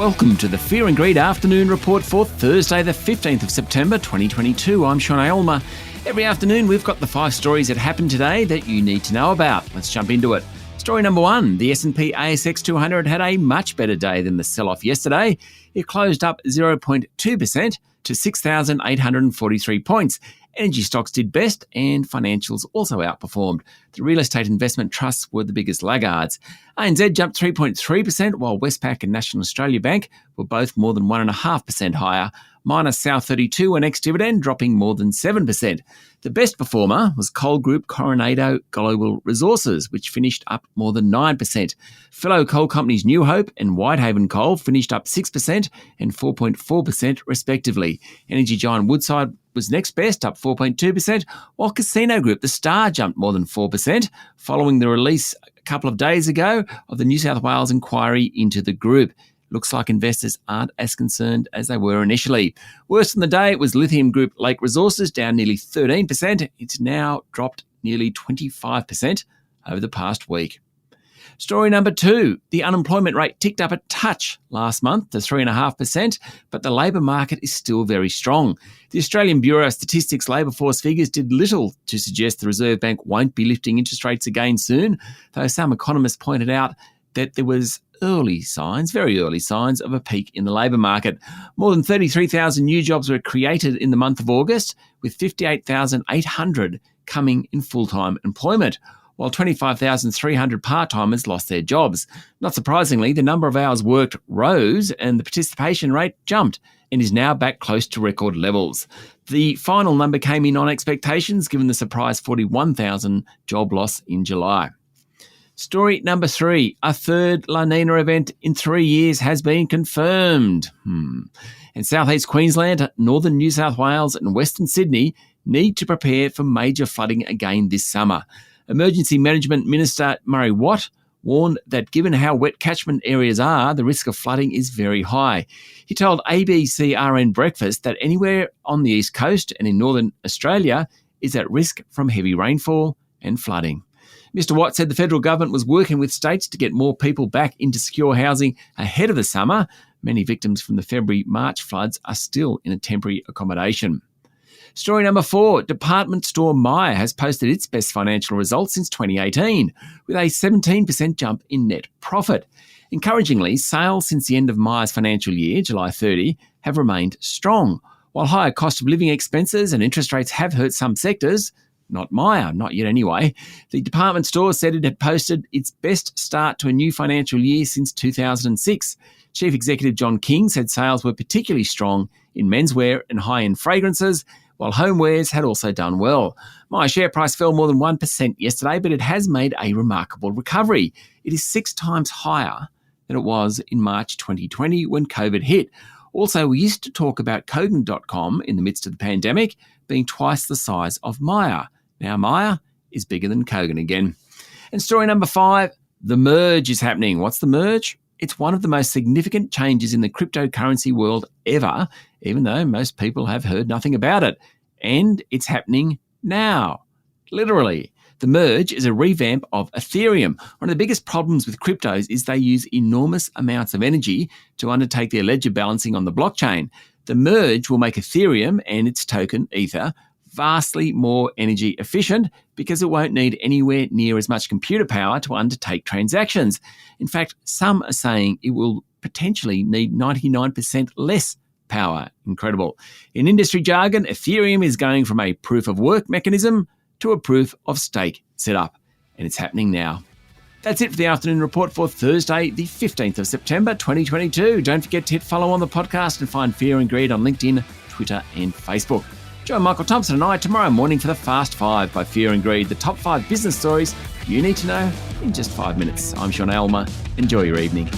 Welcome to the Fear and Greed Afternoon Report for Thursday, the 15th of September 2022. I'm Sean Aylmer. Every afternoon, we've got the 5 stories that happened today that you need to know about. Let's jump into it. Story number 1, the S&P ASX 200 had a much better day than the sell-off yesterday. It closed up 0.2% to 6,843 points. Energy stocks did best and financials also outperformed. The real estate investment trusts were the biggest laggards. ANZ jumped 3.3%, while Westpac and National Australia Bank were both more than 1.5% higher, minus South 32 and ex-dividend dropping more than 7%. The best performer was coal group Coronado Global Resources, which finished up more than 9%. Fellow coal companies New Hope and Whitehaven Coal finished up 6% and 4.4% respectively. Energy giant Woodside was next best, up 4.2%, while Casino Group The Star jumped more than 4%, following the release a couple of days ago of the New South Wales inquiry into the group. Looks like investors aren't as concerned as they were initially. Worst in the day was lithium group Lake Resources, down nearly 13%. It's now dropped nearly 25% over the past week. Story number 2, the unemployment rate ticked up a touch last month to 3.5%, but the labour market is still very strong. The Australian Bureau of Statistics labour force figures did little to suggest the Reserve Bank won't be lifting interest rates again soon, though some economists pointed out that there was very early signs of a peak in the labour market. More than 33,000 new jobs were created in the month of August, with 58,800 coming in full-time employment, while 25,300 part-timers lost their jobs. Not surprisingly, the number of hours worked rose and the participation rate jumped and is now back close to record levels. The final number came in on expectations, given the surprise 41,000 job loss in July. Story number 3, a third La Nina event in 3 years has been confirmed. And South East Queensland, Northern New South Wales and Western Sydney need to prepare for major flooding again this summer. Emergency Management Minister Murray Watt warned that given how wet catchment areas are, the risk of flooding is very high. He told ABC-RN Breakfast that anywhere on the East Coast and in Northern Australia is at risk from heavy rainfall and flooding. Mr Watt said the federal government was working with states to get more people back into secure housing ahead of the summer. Many victims from the February-March floods are still in a temporary accommodation. Story number 4, department store Myer has posted its best financial results since 2018, with a 17% jump in net profit. Encouragingly, sales since the end of Myer's financial year, July 30, have remained strong. While higher cost of living expenses and interest rates have hurt some sectors, not Myer, not yet anyway, the department store said it had posted its best start to a new financial year since 2006. Chief Executive John King said sales were particularly strong in menswear and high-end fragrances, while homewares had also done well. Myer share price fell more than 1% yesterday, but it has made a remarkable recovery. It is 6 times higher than it was in March 2020 when COVID hit. Also, we used to talk about Kogan.com in the midst of the pandemic being twice the size of Myer. Now Myer is bigger than Kogan again. And story number 5, the merge is happening. What's the merge? It's one of the most significant changes in the cryptocurrency world ever, even though most people have heard nothing about it. And it's happening now. Literally. The merge is a revamp of Ethereum. One of the biggest problems with cryptos is they use enormous amounts of energy to undertake their ledger balancing on the blockchain. The merge will make Ethereum and its token, Ether, vastly more energy efficient because it won't need anywhere near as much computer power to undertake transactions. In fact, some are saying it will potentially need 99% less power. Incredible. In industry jargon, Ethereum is going from a proof of work mechanism to a proof of stake setup, and it's happening now. That's it for the afternoon report for Thursday, the 15th of September, 2022. Don't forget to hit follow on the podcast and find Fear and Greed on LinkedIn, Twitter and Facebook. Join Michael Thompson and I tomorrow morning for the Fast 5 by Fear and Greed, the top 5 business stories you need to know in just 5 minutes. I'm Sean Aylmer. Enjoy your evening.